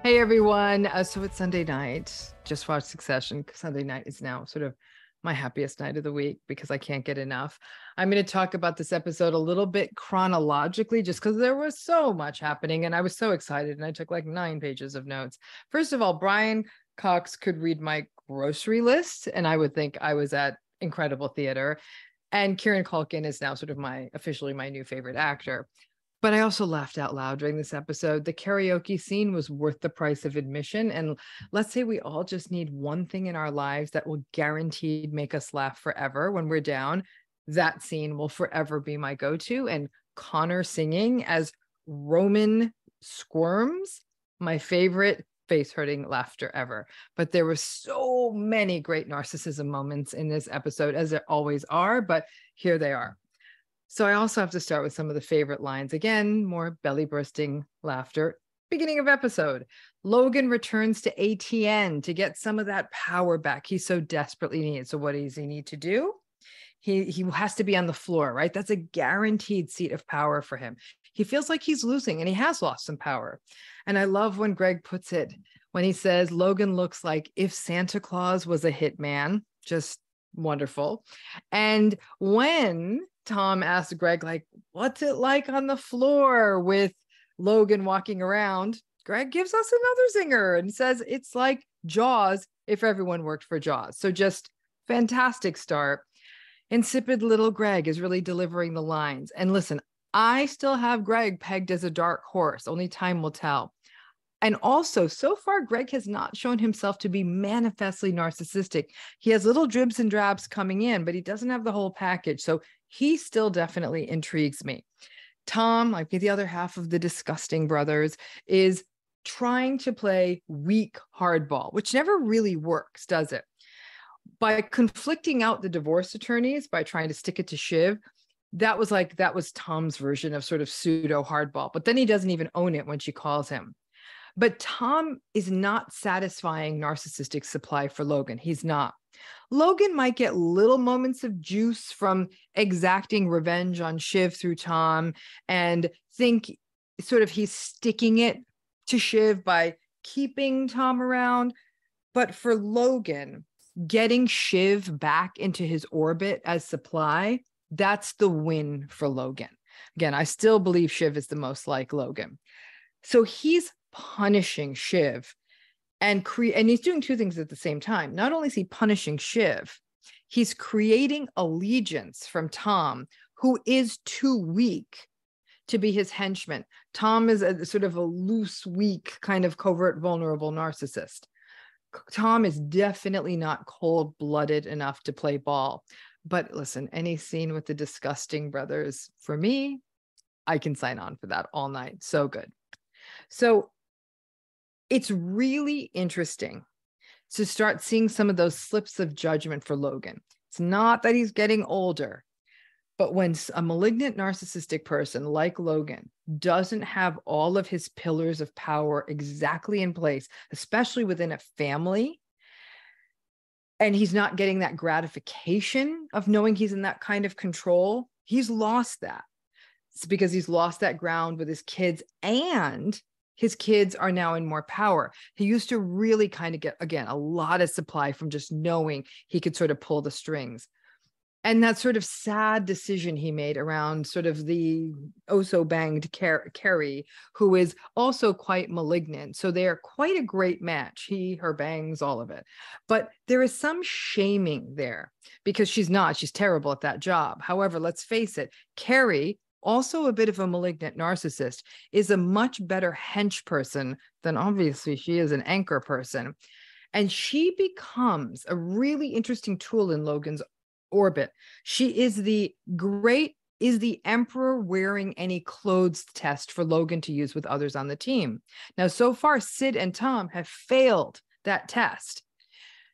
Hey everyone. So it's Sunday night. Just watched Succession. Sunday night is now sort of my happiest night of the week because I can't get enough. I'm going to talk about this episode a little bit chronologically just because there was so much happening and I was so excited and I took like 9 pages of notes. First of all, Brian Cox could read my grocery list and I would think I was at incredible theater. And Kieran Culkin is now sort of officially my new favorite actor. But I also laughed out loud during this episode. The karaoke scene was worth the price of admission. And let's say we all just need one thing in our lives that will guaranteed make us laugh forever when we're down. That scene will forever be my go-to. And Connor singing as Roman squirms, my favorite face-hurting laughter ever. But there were so many great narcissism moments in this episode, as there always are, but here they are. So I also have to start with some of the favorite lines. Again, more belly bursting laughter. Beginning of episode, Logan returns to ATN to get some of that power back he so desperately needs. So what does he need to do? He has to be on the floor, right? That's a guaranteed seat of power for him. He feels like he's losing and he has lost some power. And I love when Greg puts it, when he says, Logan looks like if Santa Claus was a hitman. Just wonderful. And when Tom asked Greg, like, what's it like on the floor with Logan walking around? Greg gives us another zinger and says it's like Jaws if everyone worked for Jaws. So just fantastic start. Insipid little Greg is really delivering the lines. And listen, I still have Greg pegged as a dark horse. Only time will tell. And also, so far, Greg has not shown himself to be manifestly narcissistic. He has little dribs and drabs coming in, but he doesn't have the whole package. So he still definitely intrigues me. Tom, like the other half of the disgusting brothers, is trying to play weak hardball, which never really works, does it? By conflicting out the divorce attorneys, by trying to stick it to Shiv, that was Tom's version of sort of pseudo hardball. But then he doesn't even own it when she calls him. But Tom is not satisfying narcissistic supply for Logan. He's not. Logan might get little moments of juice from exacting revenge on Shiv through Tom and think sort of he's sticking it to Shiv by keeping Tom around. But for Logan, getting Shiv back into his orbit as supply, that's the win for Logan. Again, I still believe Shiv is the most like Logan. So he's punishing Shiv and he's doing two things at the same time. Not only is he punishing Shiv, he's creating allegiance from Tom, who is too weak to be his henchman. Tom is a sort of a loose, weak, kind of covert, vulnerable narcissist. Tom is definitely not cold-blooded enough to play ball. But listen, any scene with the disgusting brothers, for me, I can sign on for that all night. So good. So it's really interesting to start seeing some of those slips of judgment for Logan. It's not that he's getting older, but when a malignant narcissistic person like Logan doesn't have all of his pillars of power exactly in place, especially within a family, and he's not getting that gratification of knowing he's in that kind of control, he's lost that. It's because he's lost that ground with his kids, and his kids are now in more power. He used to really kind of get, again, a lot of supply from just knowing he could sort of pull the strings. And that sort of sad decision he made around sort of the oh-so-banged Carrie, who is also quite malignant. So they are quite a great match. He, her bangs, all of it. But there is some shaming there because she's terrible at that job. However, let's face it, Carrie, also a bit of a malignant narcissist, is a much better hench person than obviously she is an anchor person. And she becomes a really interesting tool in Logan's orbit. She is the emperor wearing any clothes test for Logan to use with others on the team. Now, so far, Sid and Tom have failed that test.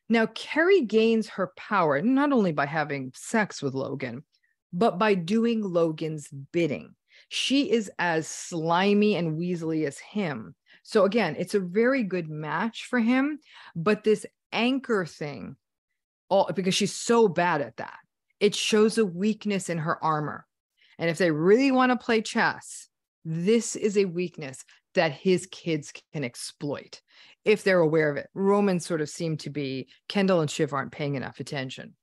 Now, Carrie gains her power not only by having sex with Logan, but by doing Logan's bidding. She is as slimy and weaselly as him. So again, it's a very good match for him, but this anchor thing, because she's so bad at that, it shows a weakness in her armor. And if they really want to play chess, this is a weakness that his kids can exploit if they're aware of it. Roman sort of seemed to be, Kendall and Shiv aren't paying enough attention.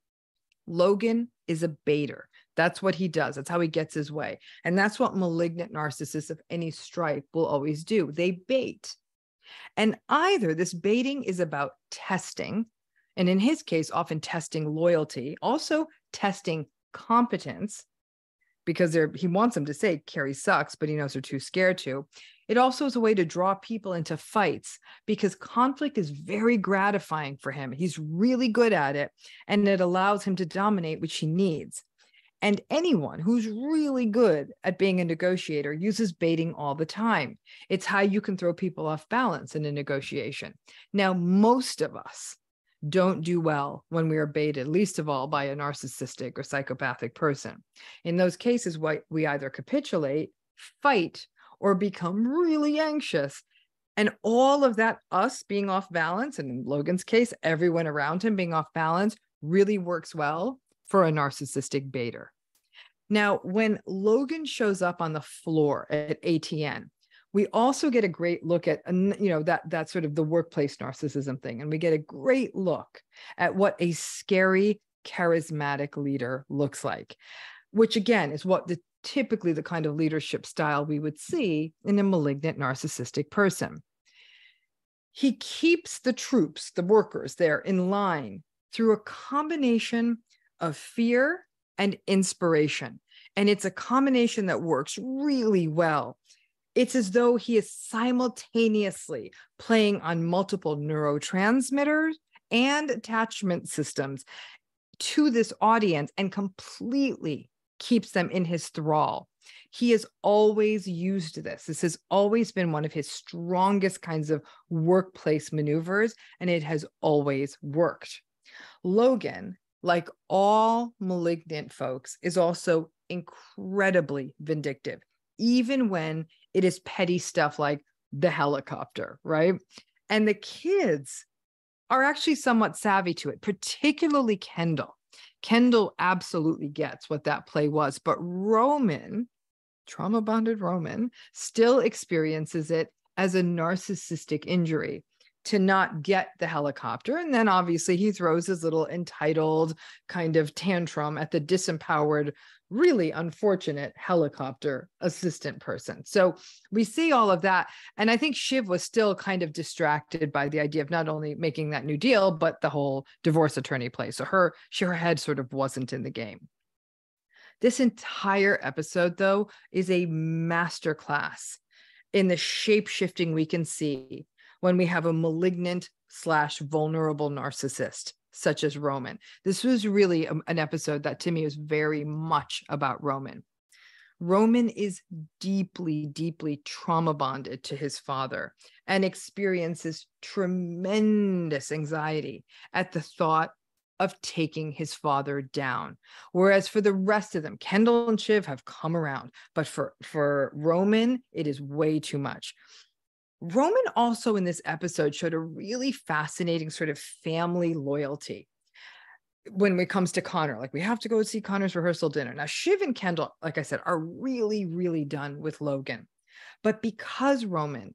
Logan is a baiter. That's what he does. That's how he gets his way. And that's what malignant narcissists of any stripe will always do. They bait. And either this baiting is about testing, and in his case, often testing loyalty, also testing competence, because he wants them to say Carrie sucks, but he knows they're too scared to. It also is a way to draw people into fights because conflict is very gratifying for him. He's really good at it, and it allows him to dominate, which he needs. And anyone who's really good at being a negotiator uses baiting all the time. It's how you can throw people off balance in a negotiation. Now, most of us don't do well when we are baited, least of all by a narcissistic or psychopathic person. In those cases, we either capitulate, fight, or become really anxious. And all of that, us being off balance, and in Logan's case, everyone around him being off balance, really works well for a narcissistic baiter. Now, when Logan shows up on the floor at ATN, we also get a great look at, that sort of the workplace narcissism thing. And we get a great look at what a scary, charismatic leader looks like, which again is what typically the kind of leadership style we would see in a malignant narcissistic person. He keeps the troops, the workers there in line through a combination of fear and inspiration. And it's a combination that works really well. It's as though he is simultaneously playing on multiple neurotransmitters and attachment systems to this audience and completely keeps them in his thrall. He has always used this. This has always been one of his strongest kinds of workplace maneuvers, and it has always worked. Logan, like all malignant folks, is also incredibly vindictive, even when it is petty stuff like the helicopter, right? And the kids are actually somewhat savvy to it, particularly Kendall. Kendall absolutely gets what that play was, but Roman, trauma-bonded Roman, still experiences it as a narcissistic injury to not get the helicopter. And then obviously he throws his little entitled kind of tantrum at the disempowered, really unfortunate helicopter assistant person. So we see all of that. And I think Shiv was still kind of distracted by the idea of not only making that new deal, but the whole divorce attorney play. So her head sort of wasn't in the game. This entire episode, though, is a masterclass in the shape-shifting we can see when we have a malignant / vulnerable narcissist, such as Roman. This was really an episode that to me was very much about Roman. Roman is deeply, deeply trauma bonded to his father and experiences tremendous anxiety at the thought of taking his father down. Whereas for the rest of them, Kendall and Shiv have come around, but for Roman, it is way too much. Roman also in this episode showed a really fascinating sort of family loyalty when it comes to Connor. Like, we have to go see Connor's rehearsal dinner. Now, Shiv and Kendall, like I said, are really, really done with Logan. But because Roman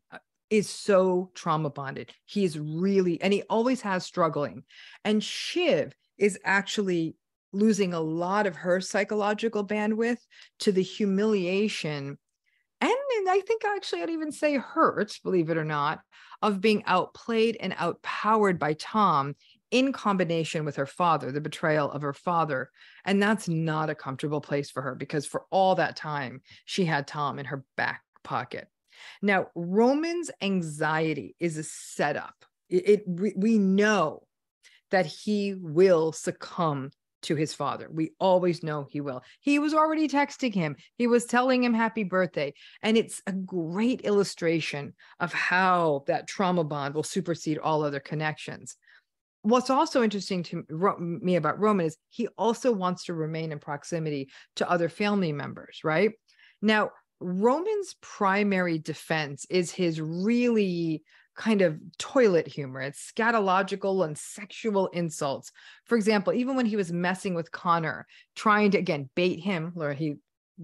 is so trauma bonded, he is really, and he always has struggling. And Shiv is actually losing a lot of her psychological bandwidth to the humiliation and I think actually I'd even say hurt, believe it or not, of being outplayed and outpowered by Tom in combination with her father, the betrayal of her father. And that's not a comfortable place for her because for all that time, she had Tom in her back pocket. Now, Roman's anxiety is a setup. We know that he will succumb to his father. We always know he will. He was already texting him. He was telling him happy birthday. And it's a great illustration of how that trauma bond will supersede all other connections. What's also interesting to me about Roman is he also wants to remain in proximity to other family members, right? Now, Roman's primary defense is his really kind of toilet humor. It's scatological and sexual insults. For example, even when he was messing with Connor, trying to, again, bait him, or he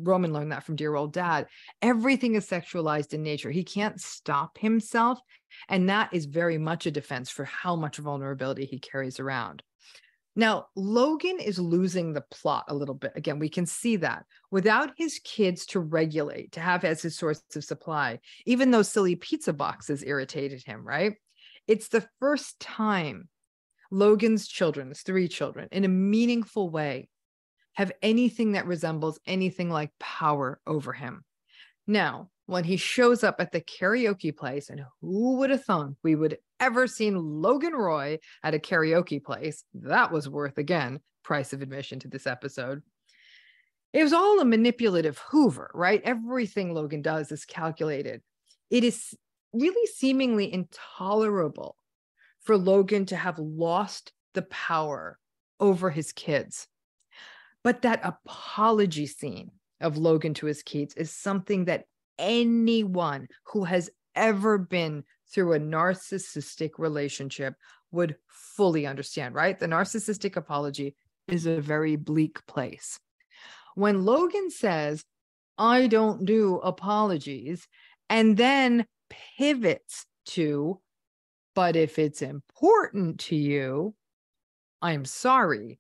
Roman learned that from dear old dad. Everything is sexualized in nature. He can't stop himself. And that is very much a defense for how much vulnerability he carries around. Now, Logan is losing the plot a little bit. Again, we can see that without his kids to regulate, to have as his source of supply, even those silly pizza boxes irritated him, right? It's the first time Logan's children, his 3 children, in a meaningful way, have anything that resembles anything like power over him. Now, when he shows up at the karaoke place, and who would have thought we would ever seen Logan Roy at a karaoke place? That was worth, again, price of admission to this episode. It was all a manipulative Hoover, right? Everything Logan does is calculated. It is really seemingly intolerable for Logan to have lost the power over his kids. But that apology scene of Logan to his kids is something that anyone who has ever been through a narcissistic relationship would fully understand, right? The narcissistic apology is a very bleak place. When Logan says, I don't do apologies, and then pivots to, but if it's important to you, I'm sorry.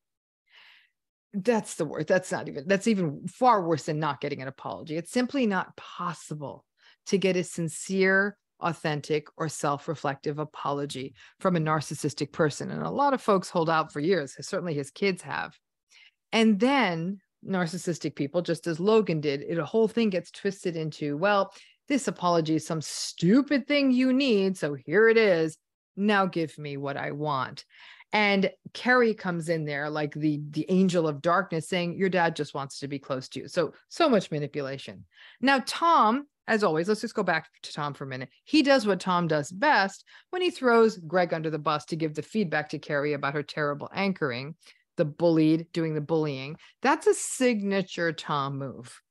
That's the word. That's even far worse than not getting an apology. It's simply not possible to get a sincere, authentic, or self-reflective apology from a narcissistic person. And a lot of folks hold out for years. Certainly his kids have. And then narcissistic people, just as Logan did, the whole thing gets twisted into, well, this apology is some stupid thing you need. So here it is. Now give me what I want. And Carrie comes in there like the angel of darkness saying, your dad just wants to be close to you. So much manipulation. Now, Tom, as always, let's just go back to Tom for a minute. He does what Tom does best when he throws Greg under the bus to give the feedback to Carrie about her terrible anchoring, the bullied doing the bullying. That's a signature Tom move.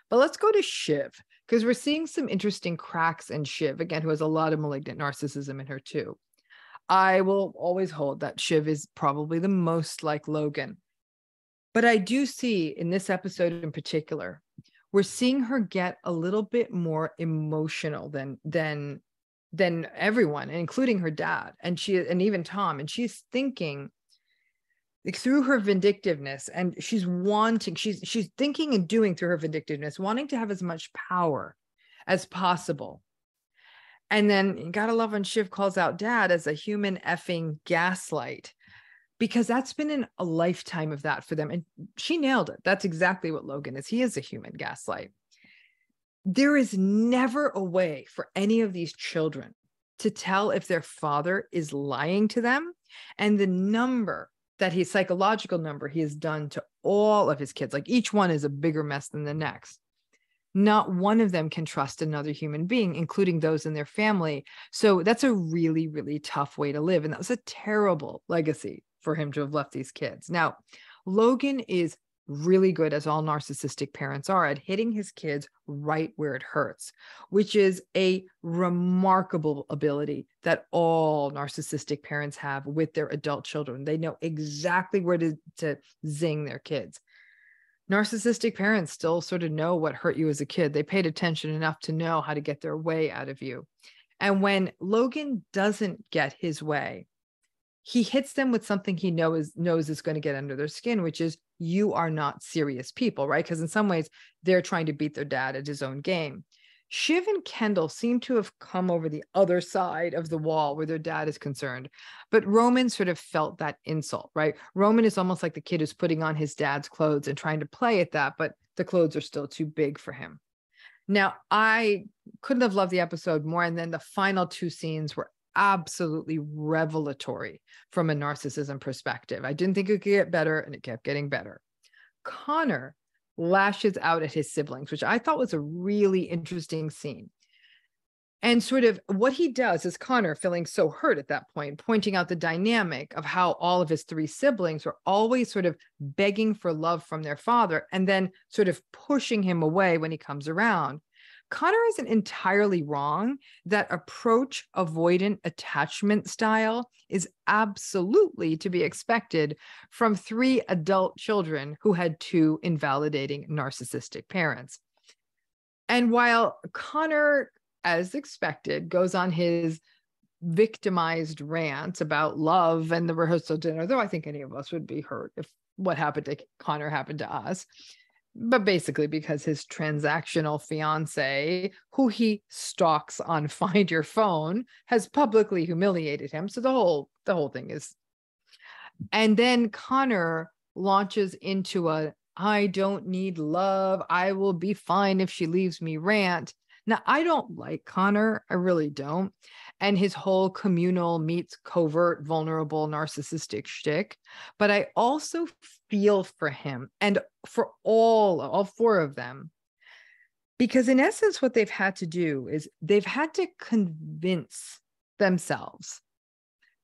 But let's go to Shiv, because we're seeing some interesting cracks in Shiv, again, who has a lot of malignant narcissism in her too. I will always hold that Shiv is probably the most like Logan. But I do see in this episode in particular, we're seeing her get a little bit more emotional than everyone, including her dad and even Tom. And she's thinking through her vindictiveness, and she's thinking and doing through her vindictiveness, wanting to have as much power as possible. And then you gotta love when Shiv calls out dad as a human effing gaslight, because that's been a lifetime of that for them. And she nailed it. That's exactly what Logan is. He is a human gaslight. There is never a way for any of these children to tell if their father is lying to them. And the psychological number he has done to all of his kids, like each one is a bigger mess than the next. Not one of them can trust another human being, including those in their family. So that's a really, really tough way to live. And that was a terrible legacy for him to have left these kids. Now, Logan is really good, as all narcissistic parents are, at hitting his kids right where it hurts, which is a remarkable ability that all narcissistic parents have with their adult children. They know exactly where to zing their kids. Narcissistic parents still sort of know what hurt you as a kid. They paid attention enough to know how to get their way out of you. And when Logan doesn't get his way, he hits them with something he knows is going to get under their skin, which is, you are not serious people, right? Because in some ways, they're trying to beat their dad at his own game. Shiv and Kendall seem to have come over the other side of the wall where their dad is concerned. But Roman sort of felt that insult, right? Roman is almost like the kid who's putting on his dad's clothes and trying to play at that, but the clothes are still too big for him. Now, I couldn't have loved the episode more. And then the final 2 scenes were absolutely revelatory from a narcissism perspective. I didn't think it could get better, and it kept getting better. Connor lashes out at his siblings, which I thought was a really interesting scene. And sort of what he does is Connor, feeling so hurt at that point, pointing out the dynamic of how all of his 3 siblings are always sort of begging for love from their father and then sort of pushing him away when he comes around. Connor isn't entirely wrong. That approach avoidant attachment style is absolutely to be expected from 3 adult children who had 2 invalidating narcissistic parents. And while Connor, as expected, goes on his victimized rant about love and the rehearsal dinner, though I think any of us would be hurt if what happened to Connor happened to us. But basically because his transactional fiance, who he stalks on Find Your Phone, has publicly humiliated him. So the whole thing is. And then Connor launches into a "I don't need love, I will be fine if she leaves me" rant. Now, I don't like Connor. I really don't. And his whole communal meets covert, vulnerable, narcissistic shtick. But I also feel for him and for all 4 of them. Because in essence, what they've had to do is they've had to convince themselves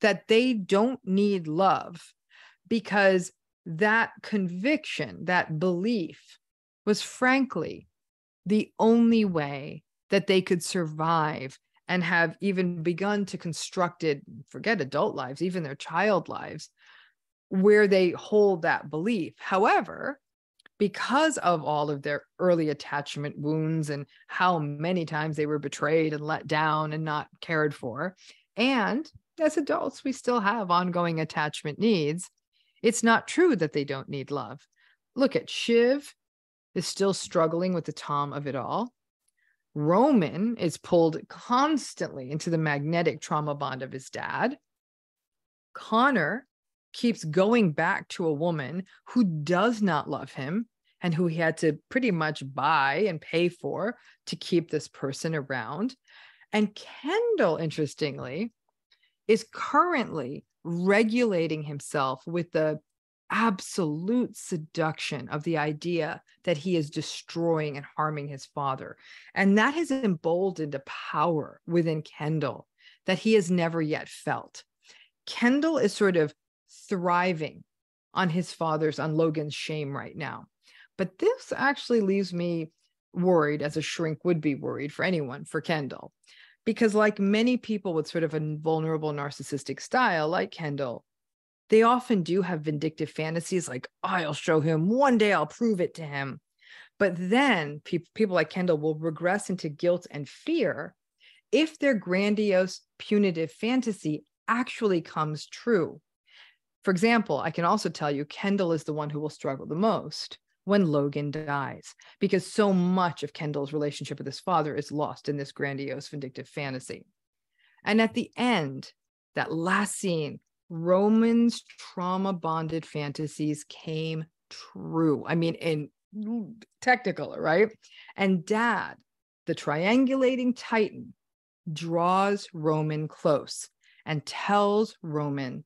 that they don't need love, because that conviction, that belief, was frankly the only way that they could survive and have even begun to construct it, forget adult lives, even their child lives, where they hold that belief. However, because of all of their early attachment wounds and how many times they were betrayed and let down and not cared for, and as adults, we still have ongoing attachment needs, it's not true that they don't need love. Look at Shiv is still struggling with the Tom of it all. Roman is pulled constantly into the magnetic trauma bond of his dad. Connor keeps going back to a woman who does not love him and who he had to pretty much buy and pay for to keep this person around. And Kendall, interestingly, is currently regulating himself with the absolute seduction of the idea that he is destroying and harming his father. And that has emboldened a power within Kendall that he has never yet felt. Kendall is sort of thriving on his father's, on Logan's shame right now. But this actually leaves me worried, as a shrink would be worried for anyone, for Kendall. Because like many people with sort of a vulnerable narcissistic style like Kendall, they often do have vindictive fantasies like, I'll show him, one day I'll prove it to him. But then people like Kendall will regress into guilt and fear if their grandiose, punitive fantasy actually comes true. For example, I can also tell you Kendall is the one who will struggle the most when Logan dies, because so much of Kendall's relationship with his father is lost in this grandiose, vindictive fantasy. And at the end, that last scene, Roman's trauma-bonded fantasies came true. I mean, in technical, right? And Dad, the triangulating Titan, draws Roman close and tells Roman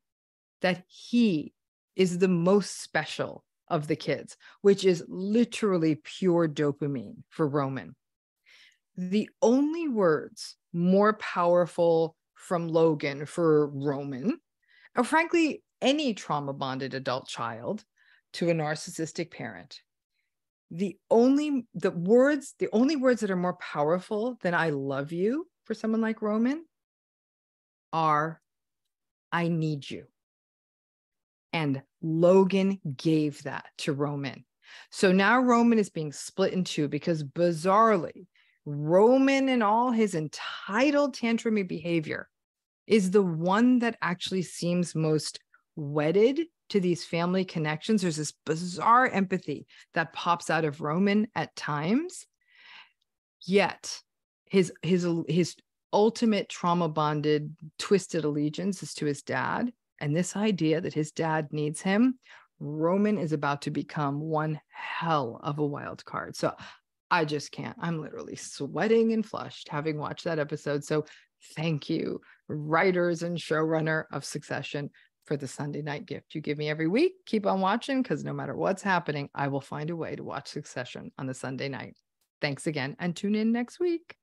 that he is the most special of the kids, which is literally pure dopamine for Roman. The only words more powerful from Logan for Roman, or frankly, any trauma-bonded adult child to a narcissistic parent, the only words that are more powerful than "I love you" for someone like Roman are "I need you." And Logan gave that to Roman. So now Roman is being split in two because bizarrely, Roman and all his entitled tantrumy behavior is the one that actually seems most wedded to these family connections. There's this bizarre empathy that pops out of Roman at times. Yet his ultimate trauma bonded, twisted allegiance is to his dad. And this idea that his dad needs him, Roman is about to become one hell of a wild card. So I just can't. I'm literally sweating and flushed having watched that episode. So thank you, writers and showrunner of Succession, for the Sunday night gift you give me every week. Keep on watching, because no matter what's happening, I will find a way to watch Succession on the Sunday night. Thanks again, and tune in next week.